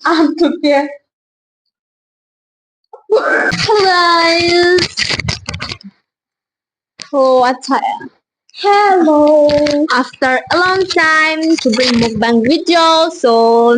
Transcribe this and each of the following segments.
Antuk ya. Hello guys. Oh, अच्छा है. Hello. After a long time to bring mukbang video, so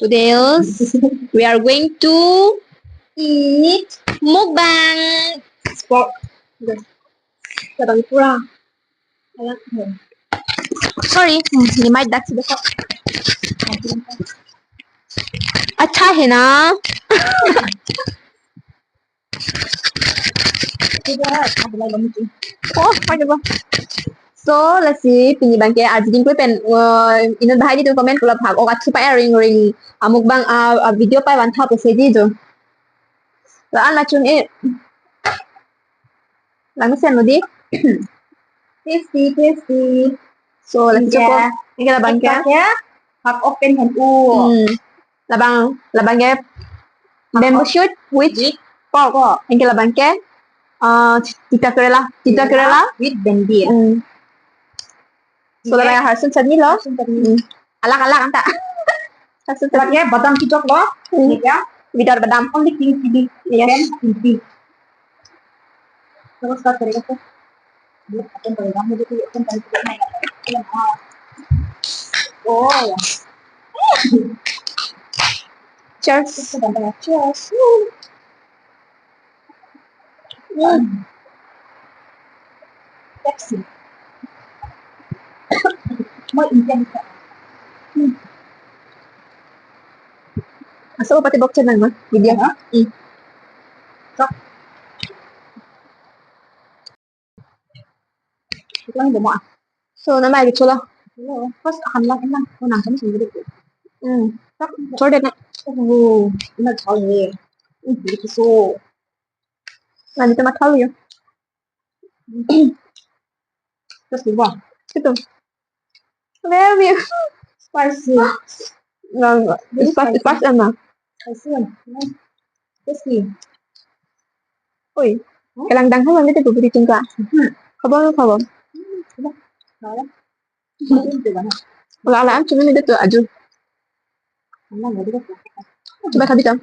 today we are going to eat mukbang. Sport. Sabang pura. Sorry, ये mic ढक से देखो. अच्छा है ना? Oh, phải được không? So, let's see, piniban kaya Arjun ko pen inadbahay dito comment ko labhag o at supaya ring mukbang video pa 1,000 dito. Laan machun lang sen mo di. Tasty. So, let's go. Ini labang kaya. Half open hand u. Labang kaya bamboo shoot which pork. Ini labang kaya tita kerela with bendi. So, labang harsun sa nilo. Alak anta. Harsun sa Lagi badam kicok lo. Ya. Bidar badam. Only king chili. Yes. Terus start करेगा तो अपन करेगा मुझे तो अपन type करना है हां ओ Cheers. Cheers. Pepsi. Mau intense. Asa ko pati bokcha nang video. Itu yang demo. So, nama gitu lah. First akan lang enak. Oh, nang kami sendiri. Tak, sorry na. Oh, ini tahu ya. Ini so. Nandito matalo yun. Terus dibuang. Ito. Very Spicy. No, spicy ano. Spicy. Tasty. Uy, kailang danghan lang dito buburitin ka. Kabang. Wala alam, cuma dito aja. Coba sabi ka.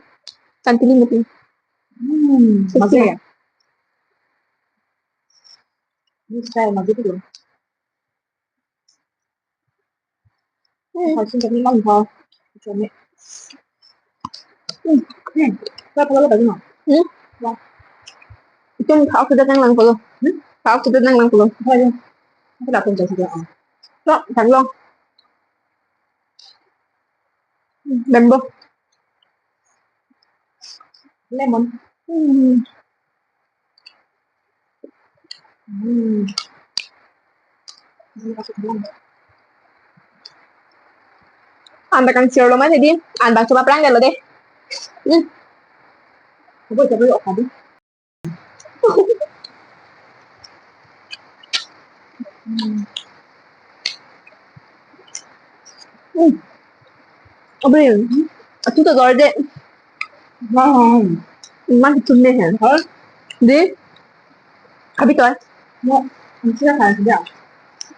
Santilin mo tin. Masa ya? Ini style masa itu loh. Harusnya dari lang ba? Coba. Berapa kali tadi no? Ito yung kaok sa datang lang pala. Kaok sa datang lang pala. Ayo. Aku datang jam sebelas. So, tanglong. Bambo. Lemon. Ini kasih bilang. Anda kan sure lo mas jadi. Anda coba pelanggan lo deh. Coba yuk tadi. Apa yun? Aku tuh gorde. Mas tunne hai. De. Abi to. No, ini kan sudah.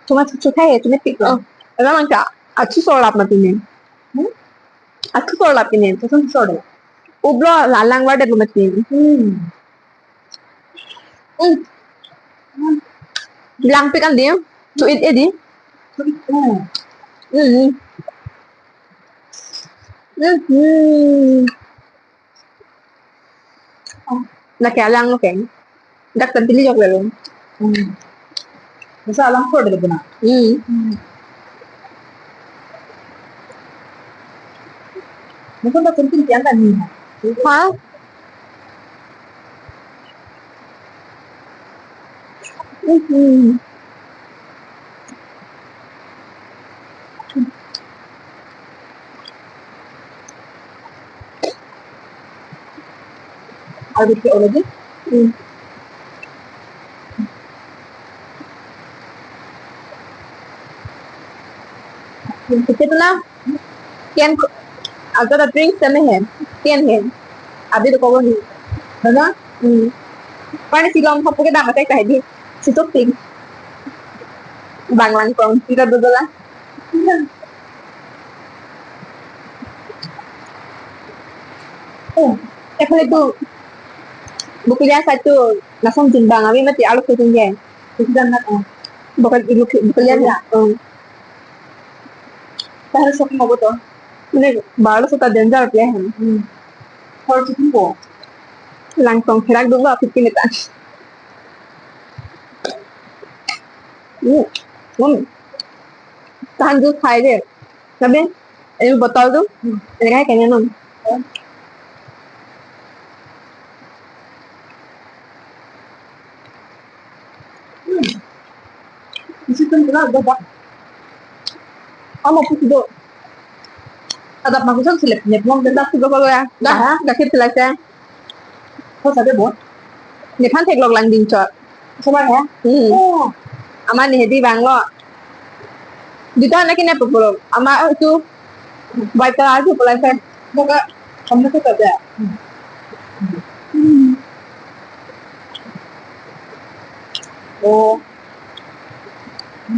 Cuma suka ya, cuma tik lo. Emang ka? Aku solap na tunne. Aku solap ini. Itu sudah. Ublo lalang wade lo matin. Bilang pikan dia. To eat edi. Kaya lang lo keng. Dak tantili jok lelo. Masa alam ko dito na. Mungkin tak penting tiang kan ni. Ha? Ada ke lagi? कितना can अगर drink समय है 10 है अभी तो कहो नहीं है ना? पानी सिलोंग हम पुके दाम कह दी सितुक ting bang lang kong tidak betul Oh, Kalau itu bukunya satu langsung timbang, tapi mati alus ke tinggi. sudah nak. Bukan ibu bukunya Bukunya. ya. Saya harus shopping apa tuh? Ini baru suka danger ya. Harus shopping po. Langsung gerak dulu 15 minutes. Tahan dulu khai deh. Tapi ini botol tuh, ini kayak kayaknya non. Di situ juga ada bak. Kamu mau itu Ada maksudnya silap net mong dan dah sudah kalau ya. Dah kita selesai. kok saja bot. Ini kan tek log landing cok. Coba ya. Oh, Ama nih di bang lo. Di sana kini apa belum? Ama itu baca aja selesai. buka kamu tuh ada. Oh. Ada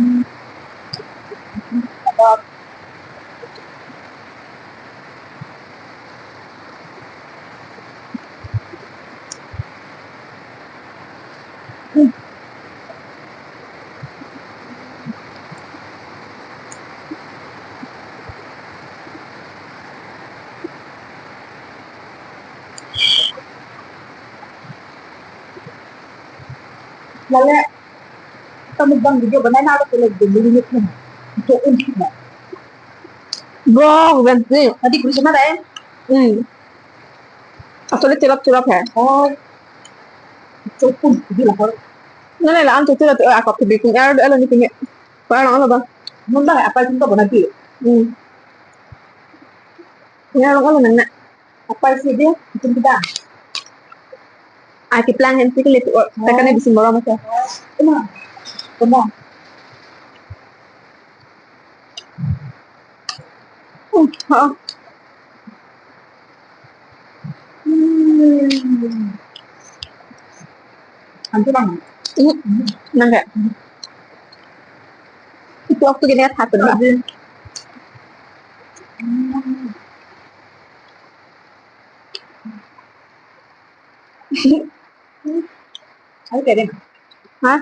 lalu kamu bang video benar ada tulis di limit nih. Itu untuk nggak? Bro, ganti. Tadi kursi mana ya? Asal cilap-cilap ya. Oh, itu pun jadi lah kalau Nên là anh tụi tôi là tụi aku thì cùng em đã lên đi kinh nghiệm. Phải không là bang? nunda apa sih tuh nanti? Nghe lo là nè. Apa sih dia? Itu kita. Ai cái plan hen cái tụi ta cái này bị moro mà sao? Benar. Benar. Hả? Nanti bang. Nang kayak itu waktu gini ya satu dua. Ayo kayak deh. Hah?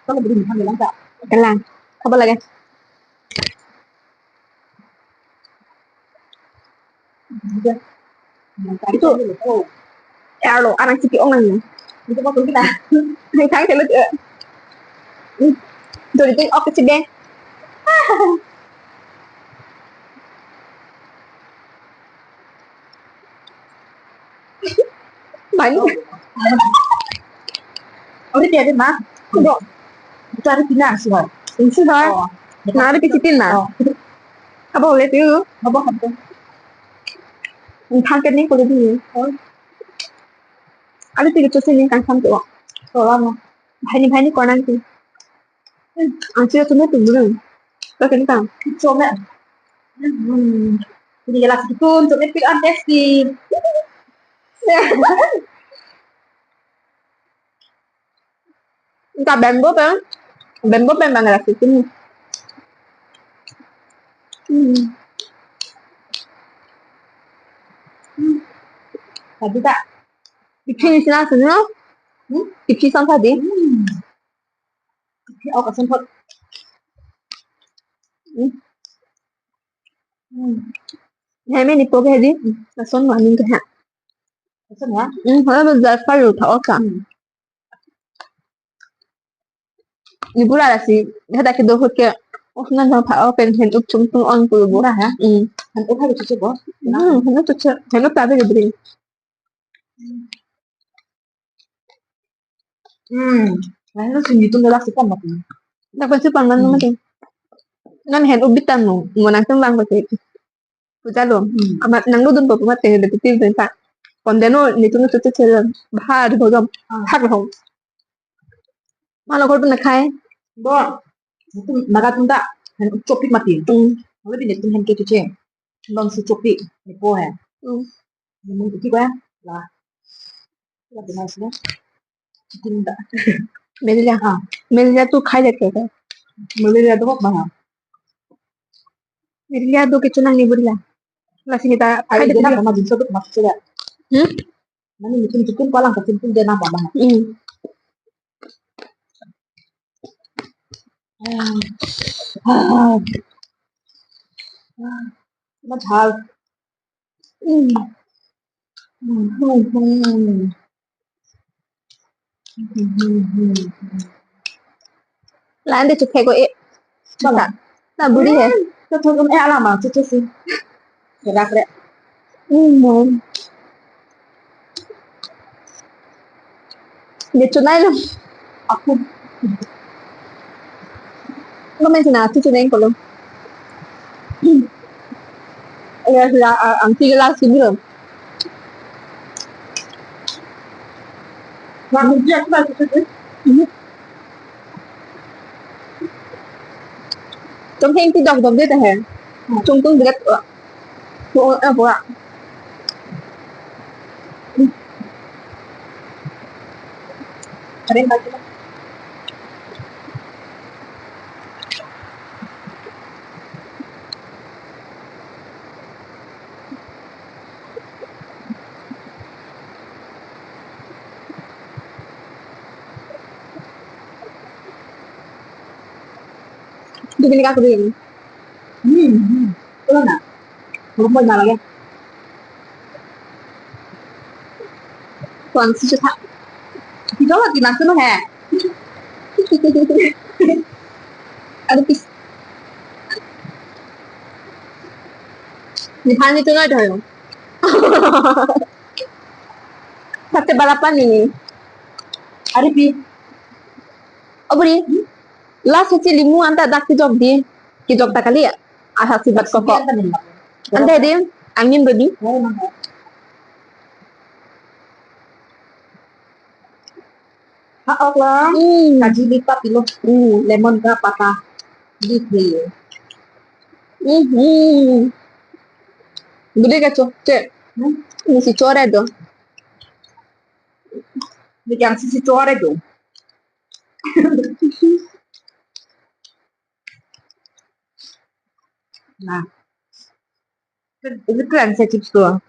Kalau beli makan bilang tak. Cái làng. Apa lagi? Juga. Itu. Oh. Ya lo, anak ciki orang ni. Itu waktu kita. Hai tháng thì lúc rồi đi off cái đen. Bánh. Udah dia deh mah. Kok Cari pinang sih mah. ini sih thôi. Nó đi cái chitin mà. Apa boleh tu? Apa kamu? Thang cái này có gì? Ada tiga cuci ni kan sampai wak. Tolong. Bahini kau nanti. Anci tu ni tu dulu. Kau kena tahu. Coba. Jadi jelas itu untuk pick up testi. Entah bamboo kan? Bamboo memang ada situ. Tadi tak. Ipsi sini sana. Ipsi sana tadi. Oh kesempet. Hai mấy nipo cái gì? Là son ngoài mình cái hả? Kesempet ya. Hồi bây giờ phải rồi thở cả. Ni pula lah si. Hada ke dohut ke. Oh nan thằng thở bên hình úp chúng tung on của bố. Murah ya. Nanti harus cuci bos. Nó tu chơi. Nó tabe ke bring. Nah itu sih itu nggak sih kan mati. Nak pasti pangan nama tu. Nan hen ubitan mo. Mo nang tembang ko itu. Puja lo. Amat nang lu dun po pamat te de ti de pa. Còn đến nó ni tu nó tu chơi ba đi thôi khác không. Mà nó có bên khai. Bon. Itu naga tunda. Copi mati. Lalu di netin hen ke cuci. Bang si copi. Ni po ya. Memang itu juga lah. Lah benar sih. Tunda. Miल जा तू खाई देते है Malaria itu apa bang? मिल जा तू kitchen नहीं बुरी ला लसी kita खाई Ay, देते dia nak sama jenis itu masuk saja. Hmm? Nani mutum-mutum palang kecimpung dia nampak banget. Mahal. Lain dia cukai ko Malah. Nah, budi ya. Betul alamak cucu sih. Gerak deh. Dia tunai loh. Aku Lo main sana, cucu neng kalau. Ya sudah, ang tiga sini loh. nggak mungkin aku nggak cucu sih. Trong khi cái dòng dòng thế này, trung tâm được bộ bộ ạ. Ada yang baca. Bibili ka ko din. Wala na. Huwag mo nalagyan. Tuan si Chuta. Ikaw lagi nasa no he. Ano pis? Ni hani to na tayo. Sa balapan ni. Aripi. Obri. Last hati limu anta dak ki job di. Ki job ta kali ya. Asa sibat koko. Anda di angin bodi. Ha Allah. Kaji lipat ilo. Lemon ka patah. Di clear. Gede ka cho. Che. Ni si chore do. Bigyan si Chore do. Nah. Itu kan saya chips tuh.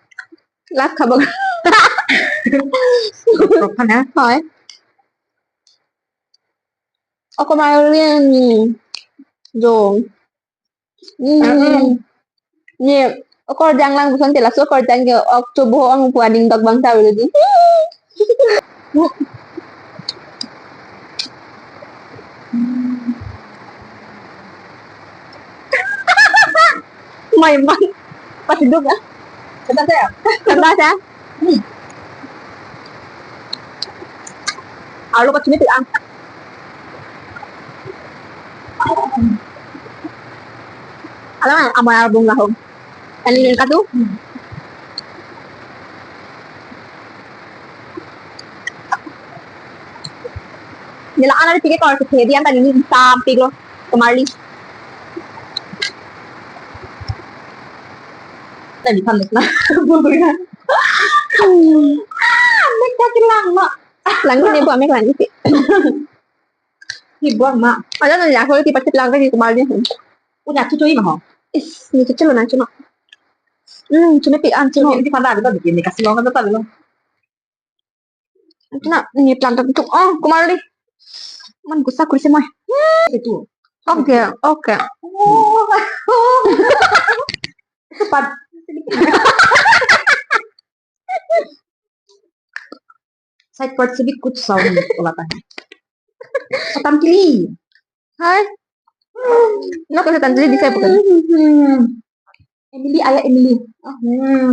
Last ka ba? Kan ya? Hỏi. Ako mayroon rồi. Nè, ako jang lang bukan tela so ko jang ke Oktober ang puading dog bang tahu lagi. Mày mày pasti dog ah. Kata saya. Kanda sa? Alo ka chumi ang. Alam mo, amoy album lahong. Kaninin ka to? Nilaan na tige ko sa pedi ang kaninin sa piglo. Kumarli. Tadi panik lah. Nagkakin lang, ma. Lang ni po, may klan iti. Hibuang mak. Alam na niya, ako iti pati lang kay kumarli. Punya cucu ini mah. Is, ni cucu na cuma. Cuma pian Cucu cuma. ini pada kita bikin dikasih longan tetap belum. Cuma ni plantar itu. Oh, kumarli. Man gusta kursi mo. Itu. Oke, oke. Cepat. Side part sedikit sound ulatannya. Setam kiri. Hai. No kasi tantili di saya bukan. Emily, ayah Emily.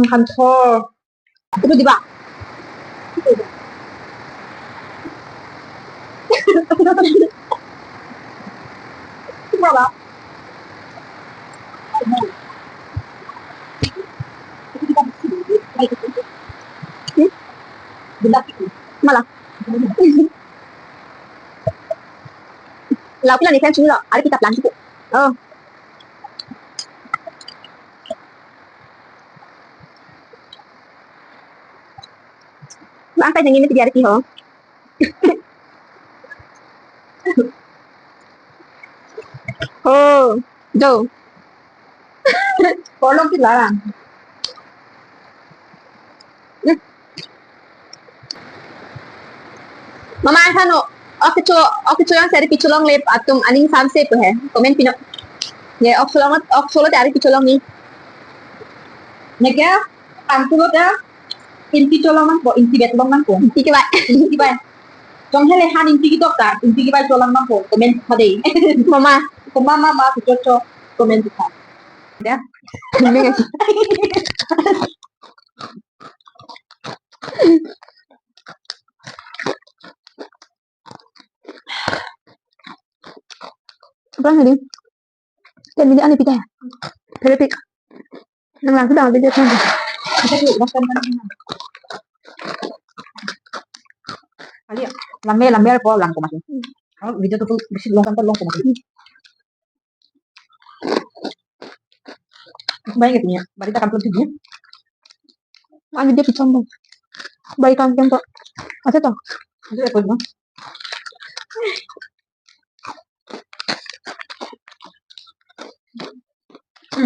Kantor. Itu di ba? Berapa? Gelap itu. Malah. Lapi lang ni kan cuma ada kita plan cukup. Oh. Bangkai nangin ti diari ho. Oh, do. Kolong kita lah. Mama ano, okay cho lang sa pichulong lip atum aning samse po he. Comment pino. Ye ok solo dari pichulong ni. Nega, antulo da, inti cholang mang po, inti betlong mang po. Hindi ba? Inti ba? Jong hele han inti kitok ta, inti ki ba cholang mang po, comment pa de. Mama, Kung mama ma si chocho, comment pa. Ya. hindi nga. Sobrang hindi. Kaya hindi ano pita. Pero pik. Nang lang kita video ko. Kasi makan man na. Ali, lame po lang ko masin. Oh, video to bisi long kan long ko masin. Banyak niya. Balita kan tuh dia. Ano dia pichong ba? Balikan ko po. Asa to? Itu ya no.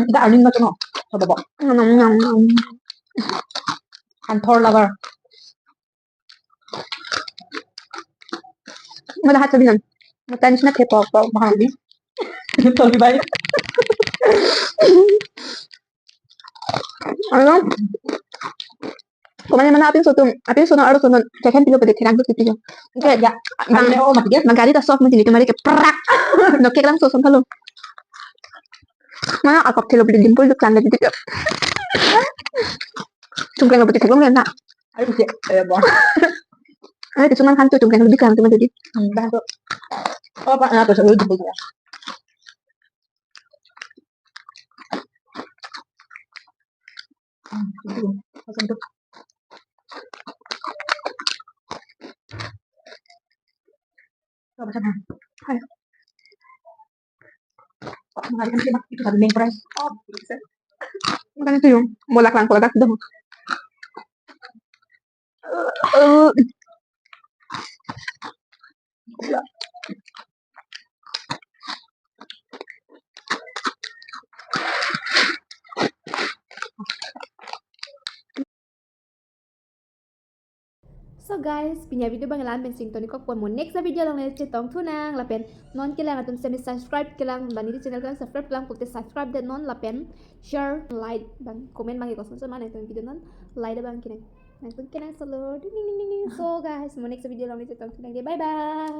Da anin na to no. Sa baba. Nam. Kantor lover. Malahat sabihin nun. Matanis na K-pop. Mahali. Tolong baik. Ano? Kumain naman na apin sunod araw sunod. Kaya kan pilo pwede tiragdo titi yo. Oke, ya. Mangane oh mati ya. Magkari ta soft mo dili kamari ke prak. No kek lang susun halo. Mana akap tilo beli dimpul duk lang diti. Cungkring lebih tiklong na. Ayo sih. Bon. Ay, tisuman kan tu cungkring lebih lang tadi. Dah tuh. Oh, Pak, nah, terus dulu jemputnya. Itu. Pasang tuh. Coba sana. Ayo. Kok menghargai sih, Mak? Itu satu main prize. Oh, bisa. Bukan itu yung mulak lang product daw. So guys, pinya video bang ilan ben sing toni kok pon mo next na video lang na tong tunang lapen non kilang atum semi subscribe kilang bani di channel kilang subscribe kilang putih subscribe dan non lapen share like bang komen bang ikut sama na itong video non like bang kinang nang kinang solo so guys mo next na video lang na tong tunang bye bye